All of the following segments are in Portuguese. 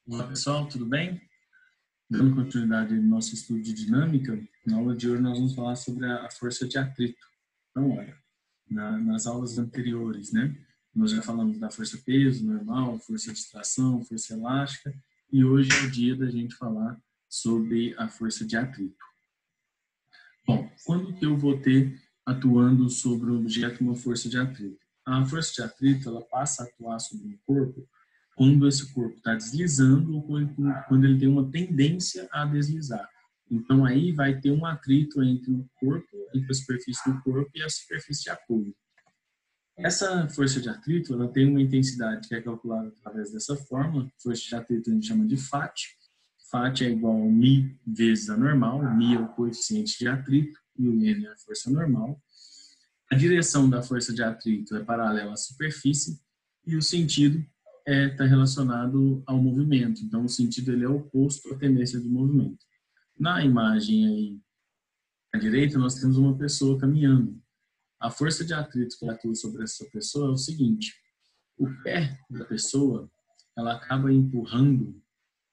Olá pessoal, tudo bem? Dando continuidade no nosso estudo de dinâmica, na aula de hoje nós vamos falar sobre a força de atrito. Então, olha, nas aulas anteriores, né, nós já falamos da força peso normal, força de tração, força elástica, e hoje é o dia da gente falar sobre a força de atrito. Bom, quando que eu vou ter atuando sobre o objeto uma força de atrito? A força de atrito, ela passa a atuar sobre o corpo quando esse corpo está deslizando ou quando ele tem uma tendência a deslizar. Então, aí vai ter um atrito entre o corpo, entre a superfície do corpo e a superfície de apoio. Essa força de atrito, ela tem uma intensidade que é calculada através dessa fórmula. Força de atrito a gente chama de FAT. FAT é igual a μ vezes a normal. μ é o coeficiente de atrito e o N é a força normal. A direção da força de atrito é paralela à superfície e o sentido está relacionado ao movimento. Então, o sentido ele é oposto à tendência de movimento. Na imagem aí à direita, nós temos uma pessoa caminhando. A força de atrito que atua sobre essa pessoa é o seguinte: o pé da pessoa ela acaba empurrando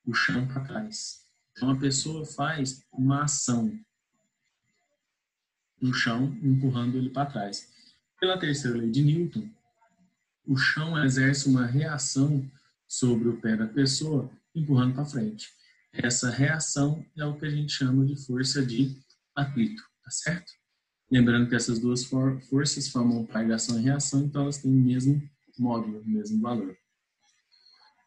o chão para trás. Então, a pessoa faz uma ação no chão, empurrando ele para trás. Pela terceira lei de Newton, o chão exerce uma reação sobre o pé da pessoa, empurrando para frente. Essa reação é o que a gente chama de força de atrito, tá certo? Lembrando que essas duas forças formam par de ação e reação, então elas têm o mesmo módulo, o mesmo valor.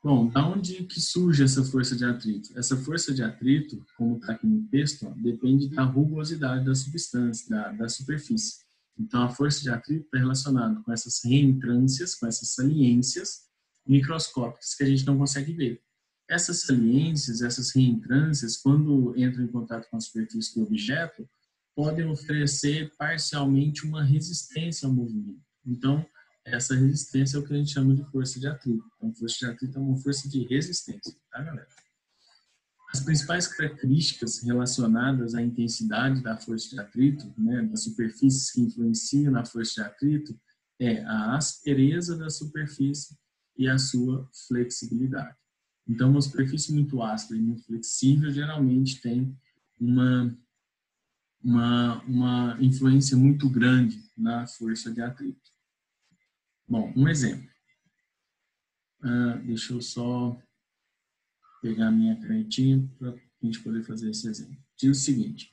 Bom, da onde que surge essa força de atrito? Essa força de atrito, como está aqui no texto, depende da rugosidade da substância, da superfície. Então, a força de atrito está relacionada com essas reentrâncias, com essas saliências microscópicas que a gente não consegue ver. Essas saliências, essas reentrâncias, quando entram em contato com a superfície do objeto, podem oferecer parcialmente uma resistência ao movimento. Então, essa resistência é o que a gente chama de força de atrito. Então, força de atrito é uma força de resistência, tá, galera? As principais características relacionadas à intensidade da força de atrito, né, das superfícies que influenciam na força de atrito, é a aspereza da superfície e a sua flexibilidade. Então, uma superfície muito áspera e muito flexível geralmente tem uma influência muito grande na força de atrito. Bom, um exemplo. Deixa eu só pegar a minha canetinha para a gente poder fazer esse exemplo. Diz o seguinte: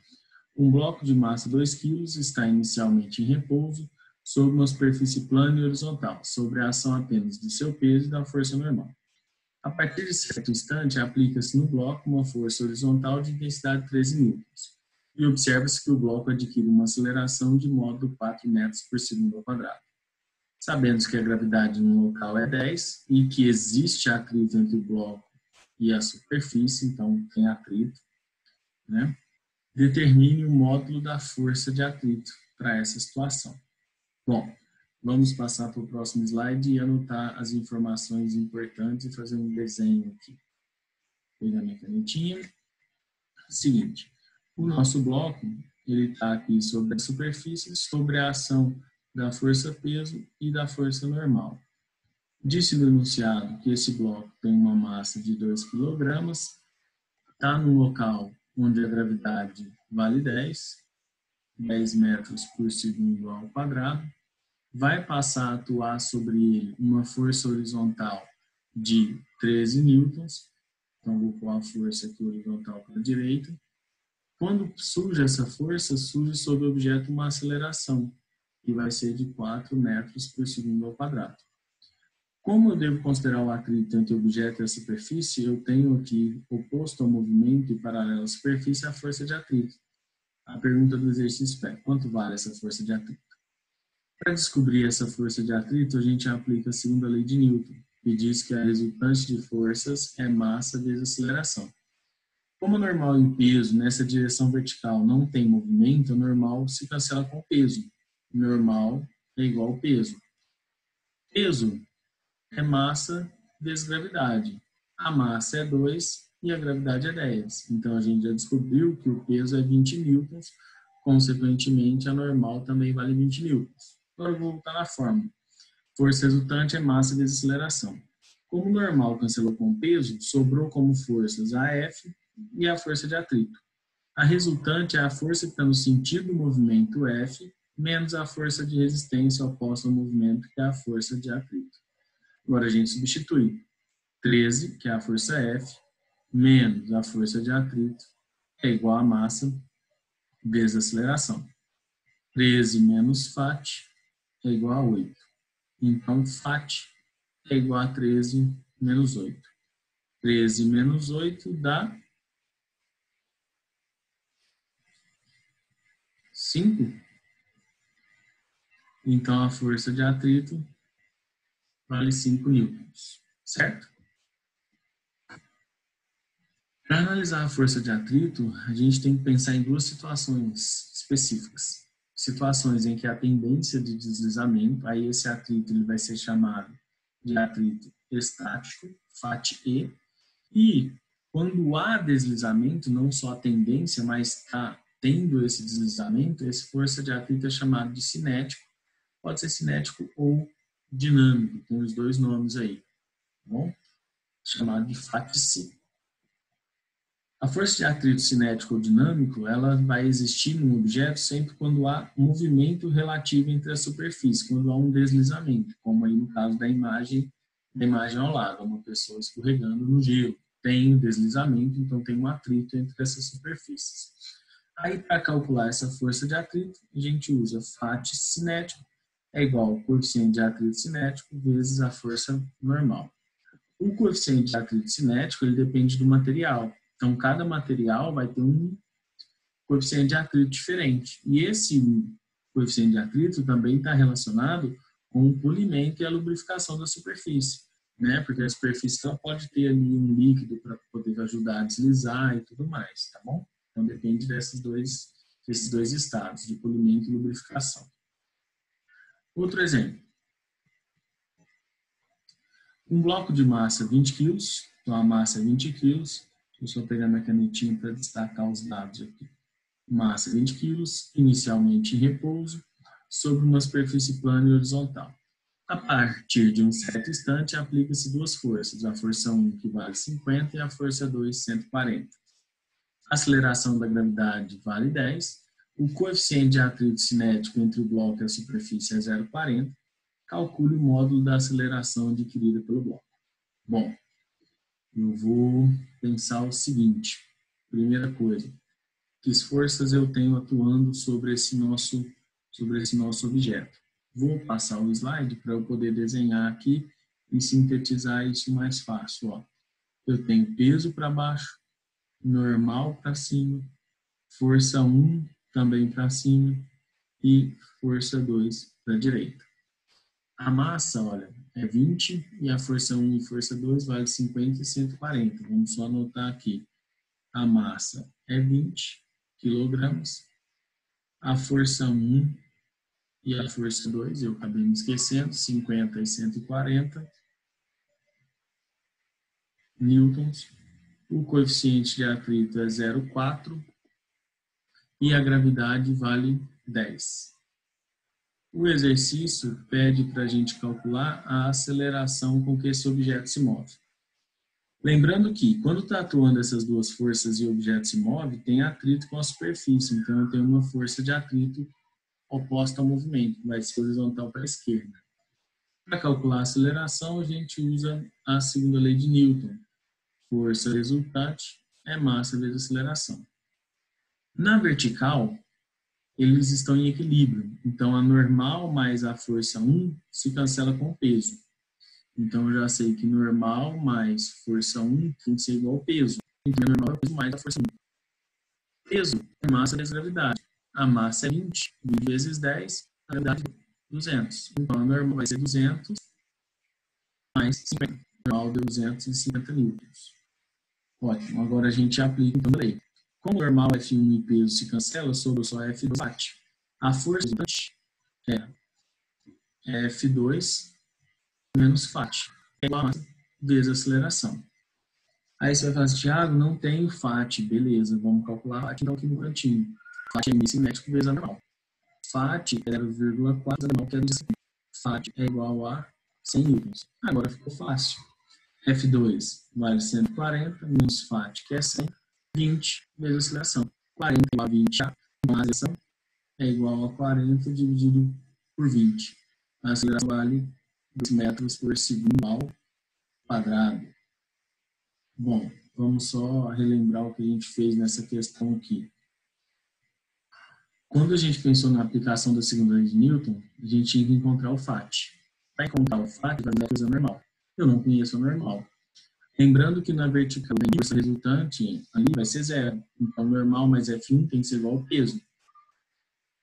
um bloco de massa 2 kg está inicialmente em repouso sobre uma superfície plana e horizontal, sobre a ação apenas do seu peso e da força normal. A partir de certo instante, aplica-se no bloco uma força horizontal de intensidade 13 N e observa-se que o bloco adquire uma aceleração de modo 4 metros por segundo ao quadrado. Sabendo que a gravidade no local é 10 e que existe atrito entre o bloco e a superfície, então tem atrito, né? Determine o módulo da força de atrito para essa situação. Bom, vamos passar para o próximo slide e anotar as informações importantes e fazer um desenho aqui. Vou pegar minha canetinha. Seguinte, o nosso bloco, ele está aqui sobre a superfície, sobre a ação da força-peso e da força normal. Disse no enunciado que esse bloco tem uma massa de 2 kg, está num local onde a gravidade vale 10 metros por segundo ao quadrado, vai passar a atuar sobre ele uma força horizontal de 13 newtons, então vou pôr a força aqui horizontal para a direita. Quando surge essa força, surge sobre o objeto uma aceleração, que vai ser de 4 metros por segundo ao quadrado. Como eu devo considerar o atrito entre o objeto e a superfície, eu tenho aqui, oposto ao movimento e paralelo à superfície, a força de atrito. A pergunta do exercício é: quanto vale essa força de atrito? Para descobrir essa força de atrito, a gente aplica a segunda lei de Newton, que diz que a resultante de forças é massa vezes aceleração. Como o normal e o peso nessa direção vertical não tem movimento, o normal se cancela com o peso. Normal é igual ao peso. Peso é massa vezes gravidade. A massa é 2 e a gravidade é 10. Então, a gente já descobriu que o peso é 20 newtons, consequentemente, a normal também vale 20 newtons. Agora, eu vou voltar na fórmula. Força resultante é massa vezes aceleração. Como o normal cancelou com o peso, sobrou como forças a F e a força de atrito. A resultante é a força que está no sentido do movimento F, menos a força de resistência oposta ao movimento, que é a força de atrito. Agora a gente substitui 13, que é a força F, menos a força de atrito, é igual a massa vezes a aceleração. 13 menos FAT é igual a 8. Então, FAT é igual a 13 menos 8. 13 menos 8 dá 5. Então, a força de atrito vale 5 newtons, certo? Para analisar a força de atrito, a gente tem que pensar em duas situações específicas. Situações em que há tendência de deslizamento, aí esse atrito ele vai ser chamado de atrito estático, FAT-E, e quando há deslizamento, não só a tendência, mas está tendo esse deslizamento, essa força de atrito é chamado de cinético, pode ser cinético ou dinâmico, tem os dois nomes aí, tá bom? Chamado de FAT-C. A força de atrito cinético ou dinâmico, ela vai existir num objeto sempre quando há movimento relativo entre a superfície, quando há um deslizamento, como aí no caso da imagem ao lado, uma pessoa escorregando no gelo. Tem um deslizamento, então tem um atrito entre essas superfícies. Aí, para calcular essa força de atrito, a gente usa FAT cinético, é igual ao coeficiente de atrito cinético vezes a força normal. O coeficiente de atrito cinético, ele depende do material. Então, cada material vai ter um coeficiente de atrito diferente. E esse coeficiente de atrito também está relacionado com o polimento e a lubrificação da superfície, né? Porque a superfície ela pode ter ali um líquido para poder ajudar a deslizar e tudo mais, tá bom? Então, depende desses dois estados, de polimento e lubrificação. Outro exemplo. Um bloco de massa 20 kg, então a massa é 20 kg, deixa eu pegar minha canetinha para destacar os dados aqui. Massa 20 kg, inicialmente em repouso, sobre uma superfície plana e horizontal. A partir de um certo instante, aplica-se duas forças, a força 1, que vale 50, e a força 2, 140. A aceleração da gravidade vale 10, o coeficiente de atrito cinético entre o bloco e a superfície é 0,40, calcule o módulo da aceleração adquirida pelo bloco. Bom, eu vou pensar o seguinte. Primeira coisa, que forças eu tenho atuando sobre esse nosso objeto. Vou passar o slide para eu poder desenhar aqui e sintetizar isso mais fácil. Ó. Eu tenho peso para baixo, normal para cima, força 1 também para cima e força 2 para a direita. A massa, olha, é 20 e a força 1 e força 2 vale 50 e 140. Vamos só anotar aqui. A massa é 20 quilogramas. A força 1 e a força 2, eu acabei me esquecendo, 50 e 140 newtons. O coeficiente de atrito é 0,4 e a gravidade vale 10. O exercício pede para a gente calcular a aceleração com que esse objeto se move. Lembrando que, quando está atuando essas duas forças e o objeto se move, tem atrito com a superfície. Então, eu tenho uma força de atrito oposta ao movimento, que vai ser horizontal para a esquerda. Para calcular a aceleração, a gente usa a segunda lei de Newton. Força resultante é massa vezes aceleração. Na vertical, eles estão em equilíbrio. Então, a normal mais a força 1 se cancela com o peso. Então, eu já sei que normal mais força 1 tem que ser igual ao peso. Então, a normal é o peso mais a força 1. Peso é massa vezes gravidade. A massa é 20. 20 vezes 10, a gravidade é 200. Então, a normal vai ser 200 mais 50. A normal deu 250 newtons. Ótimo. Agora, a gente aplica então a lei. Como normal F1 e peso se cancela, sobrou só F2 FAT. A força é F2 menos FAT. É igual a massa vezes a aceleração. Aí você vai falar assim, Thiago, não tem FAT. Beleza, vamos calcular FAT então aqui no cantinho. FAT é cinético vezes a normal. FAT é 0,4, a normal que é 250. FAT é igual a 100 newtons. Agora ficou fácil. F2 vale 140, menos FAT, que é 100, 20 vezes a aceleração. 40 igual a 20A, então a aceleração é igual a 40 dividido por 20. A aceleração vale 2 metros por segundo ao quadrado. Bom, vamos só relembrar o que a gente fez nessa questão aqui. Quando a gente pensou na aplicação da segunda lei de Newton, a gente tinha que encontrar o FAT. Para encontrar o FAT, vai dar a coisa normal. Eu não conheço o normal. Lembrando que na vertical a força resultante ali vai ser zero. Então, normal mais F1 tem que ser igual ao peso.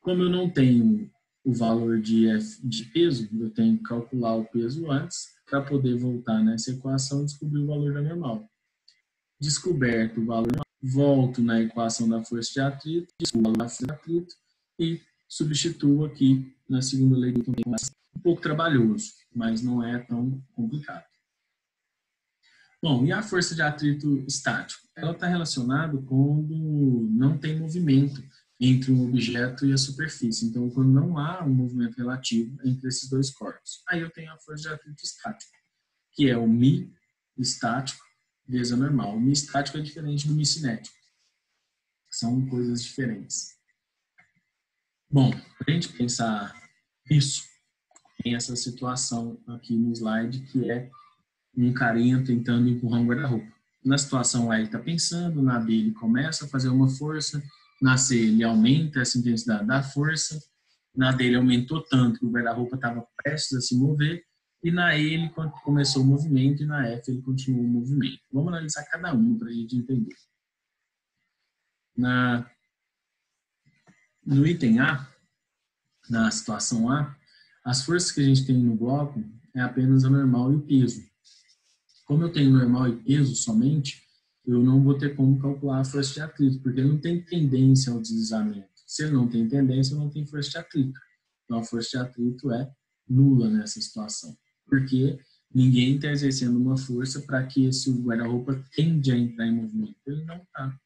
Como eu não tenho o valor de peso, eu tenho que calcular o peso antes para poder voltar nessa equação e descobrir o valor da normal. Descoberto o valor normal, volto na equação da força de atrito, descubro o valor da força de atrito e substituo aqui na segunda lei de Newton. Um pouco trabalhoso, mas não é tão complicado. Bom, e a força de atrito estático? Ela está relacionada quando não tem movimento entre um objeto e a superfície. Então, quando não há um movimento relativo entre esses dois corpos. Aí eu tenho a força de atrito estático, que é o μ estático vezes a normal. O μ estático é diferente do μ cinético. São coisas diferentes. Bom, para a gente pensar isso, tem essa situação aqui no slide, que é um carinha tentando empurrar um guarda-roupa. Na situação A ele está pensando, na B ele começa a fazer uma força, na C ele aumenta essa intensidade da força, na D ele aumentou tanto que o guarda-roupa estava prestes a se mover, e na E ele começou o movimento, e na F ele continuou o movimento. Vamos analisar cada um para a gente entender. No item A, na situação A, as forças que a gente tem no bloco é apenas a normal e o peso. Como eu tenho normal e peso somente, eu não vou ter como calcular a força de atrito, porque ele não tem tendência ao deslizamento. Se ele não tem tendência, não tem força de atrito. Então, a força de atrito é nula nessa situação, porque ninguém está exercendo uma força para que esse guarda-roupa tende a entrar em movimento. Ele não está.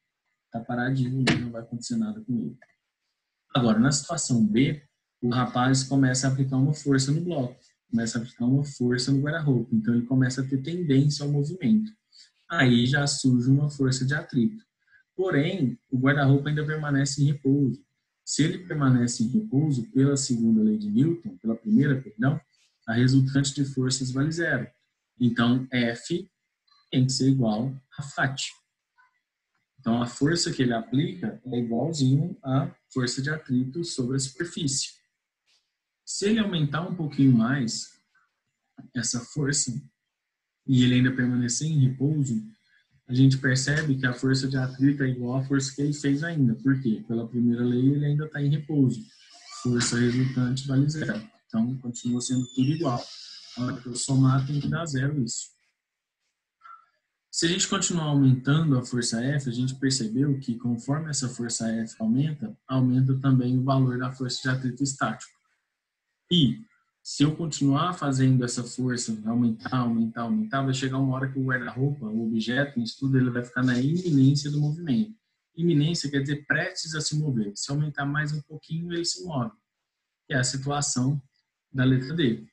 Está paradinho, não vai acontecer nada com ele. Agora, na situação B, o rapaz começa a aplicar uma força no bloco, começa a aplicar uma força no guarda-roupa, então ele começa a ter tendência ao movimento. Aí já surge uma força de atrito. Porém, o guarda-roupa ainda permanece em repouso. Se ele permanece em repouso, pela segunda lei de Newton, pela primeira, perdão, a resultante de forças vale zero. Então, F tem que ser igual a FAT. Então, a força que ele aplica é igualzinho à força de atrito sobre a superfície. Se ele aumentar um pouquinho mais essa força e ele ainda permanecer em repouso, a gente percebe que a força de atrito é igual à força que ele fez ainda. Por quê? Pela primeira lei, ele ainda está em repouso. Força resultante vale zero. Então, continua sendo tudo igual. Na hora que eu somar, tem que dar zero isso. Se a gente continuar aumentando a força F, a gente percebeu que conforme essa força F aumenta, aumenta também o valor da força de atrito estático. E se eu continuar fazendo essa força aumentar, vai chegar uma hora que o guarda-roupa, o objeto em estudo, ele vai ficar na iminência do movimento. Iminência quer dizer prestes a se mover. Se aumentar mais um pouquinho, ele se move. Que é a situação da letra D.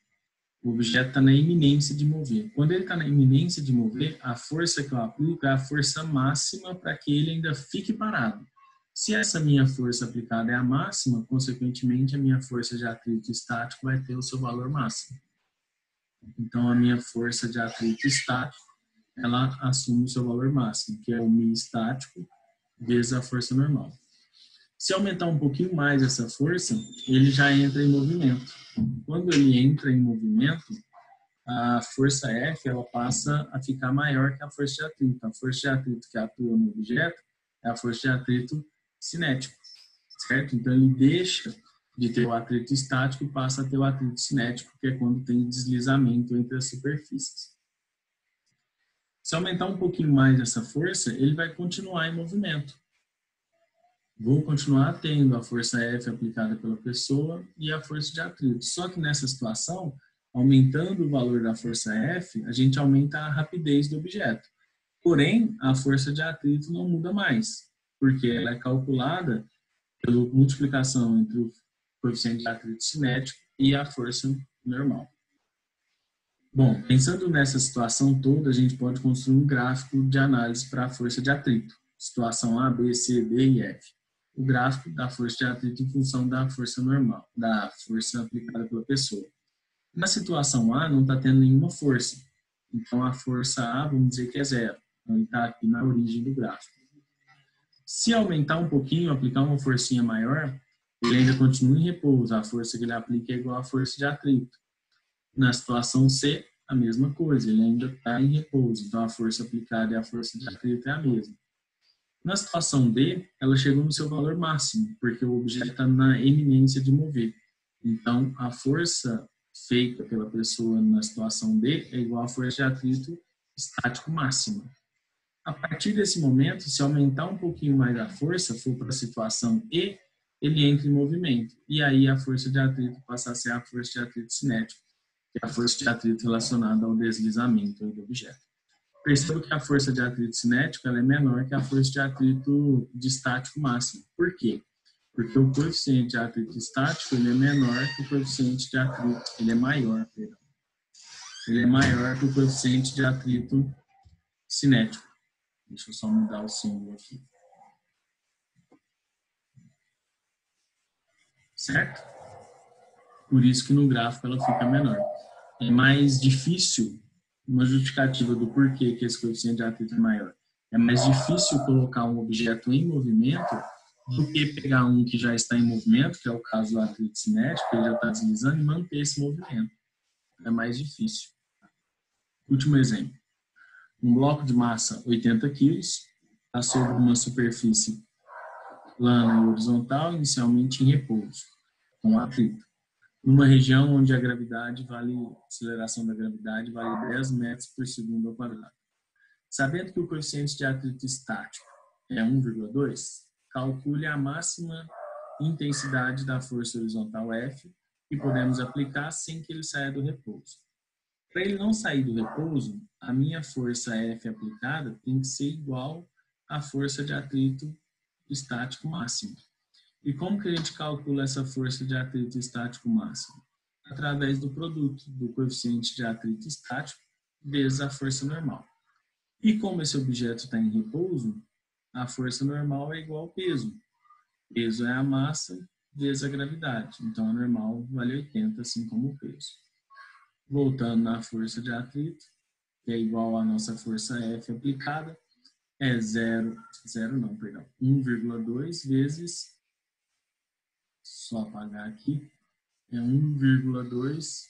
O objeto está na iminência de mover. Quando ele está na iminência de mover, a força que eu aplico é a força máxima para que ele ainda fique parado. Se essa minha força aplicada é a máxima, consequentemente, a minha força de atrito estático vai ter o seu valor máximo. Então, a minha força de atrito estático, ela assume o seu valor máximo, que é o μ estático vezes a força normal. Se aumentar um pouquinho mais essa força, ele já entra em movimento. Quando ele entra em movimento, a força F ela passa a ficar maior que a força de atrito. A força de atrito que atua no objeto é a força de atrito cinético, certo? Então, ele deixa de ter o atrito estático e passa a ter o atrito cinético, que é quando tem deslizamento entre as superfícies. Se aumentar um pouquinho mais essa força, ele vai continuar em movimento. Vou continuar tendo a força F aplicada pela pessoa e a força de atrito. Só que nessa situação, aumentando o valor da força F, a gente aumenta a rapidez do objeto. Porém, a força de atrito não muda mais, porque ela é calculada pela multiplicação entre o coeficiente de atrito cinético e a força normal. Bom, pensando nessa situação toda, a gente pode construir um gráfico de análise para a força de atrito. Situação A, B, C, D e F. O gráfico da força de atrito em função da força normal, da força aplicada pela pessoa. Na situação A, não está tendo nenhuma força. Então, a força A, vamos dizer que é zero. Então, ele está aqui na origem do gráfico. Se aumentar um pouquinho, aplicar uma forcinha maior, ele ainda continua em repouso. A força que ele aplica é igual à força de atrito. Na situação C, a mesma coisa, ele ainda está em repouso, então a força aplicada e a força de atrito é a mesma. Na situação D, ela chegou no seu valor máximo, porque o objeto está na eminência de mover. Então, a força feita pela pessoa na situação D é igual à força de atrito estático máxima. A partir desse momento, se aumentar um pouquinho mais a força, for para a situação E, ele entra em movimento. E aí a força de atrito passa a ser a força de atrito cinético, que é a força de atrito relacionada ao deslizamento do objeto. Perceba que a força de atrito cinético ela é menor que a força de atrito de estático máximo. Por quê? Porque o coeficiente de atrito estático ele é menor que o coeficiente de atrito, ele é maior, perdão. Ele é maior que o coeficiente de atrito cinético. Deixa eu só mudar o símbolo aqui. Certo? Por isso que no gráfico ela fica menor. É mais difícil, uma justificativa do porquê que esse coeficiente de atrito é maior. É mais difícil colocar um objeto em movimento do que pegar um que já está em movimento, que é o caso do atrito cinético, que ele já está deslizando, e manter esse movimento. É mais difícil. Último exemplo. Um bloco de massa 80 kg está sobre uma superfície plana e horizontal, inicialmente em repouso, com atrito. Numa região onde a aceleração da gravidade vale 10 metros por segundo ao quadrado. Sabendo que o coeficiente de atrito estático é 1,2, calcule a máxima intensidade da força horizontal F que podemos aplicar sem que ele saia do repouso. Para ele não sair do repouso, a minha força F aplicada tem que ser igual à força de atrito estático máximo. E como que a gente calcula essa força de atrito estático máximo? Através do produto do coeficiente de atrito estático vezes a força normal. E como esse objeto está em repouso, a força normal é igual ao peso. Peso é a massa vezes a gravidade. Então, a normal vale 80, assim como o peso. Voltando na força de atrito, que é igual à nossa força F aplicada, é 1,2 vezes, só apagar aqui, é 1,2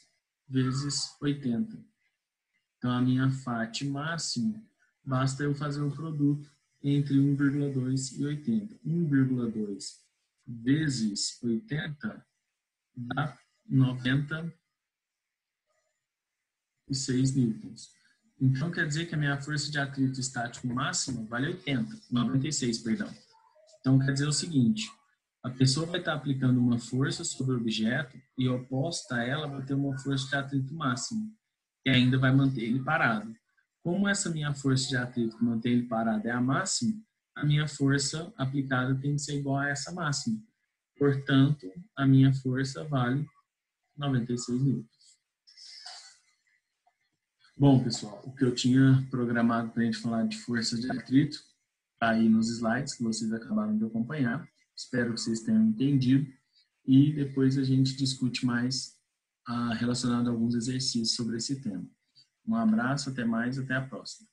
vezes 80. Então, a minha FAT máximo, basta eu fazer o produto entre 1,2 e 80. 1,2 vezes 80 dá 96 newtons. Então, quer dizer que a minha força de atrito estático máxima vale 96, perdão. Então, quer dizer o seguinte, a pessoa vai estar aplicando uma força sobre o objeto e oposta a ela vai ter uma força de atrito máximo, que ainda vai manter ele parado. Como essa minha força de atrito que mantém ele parado é a máxima, a minha força aplicada tem que ser igual a essa máxima. Portanto, a minha força vale 96 newtons. Bom, pessoal, o que eu tinha programado para a gente falar de força de atrito está aí nos slides que vocês acabaram de acompanhar. Espero que vocês tenham entendido e depois a gente discute mais relacionado a alguns exercícios sobre esse tema. Um abraço, até mais, até a próxima.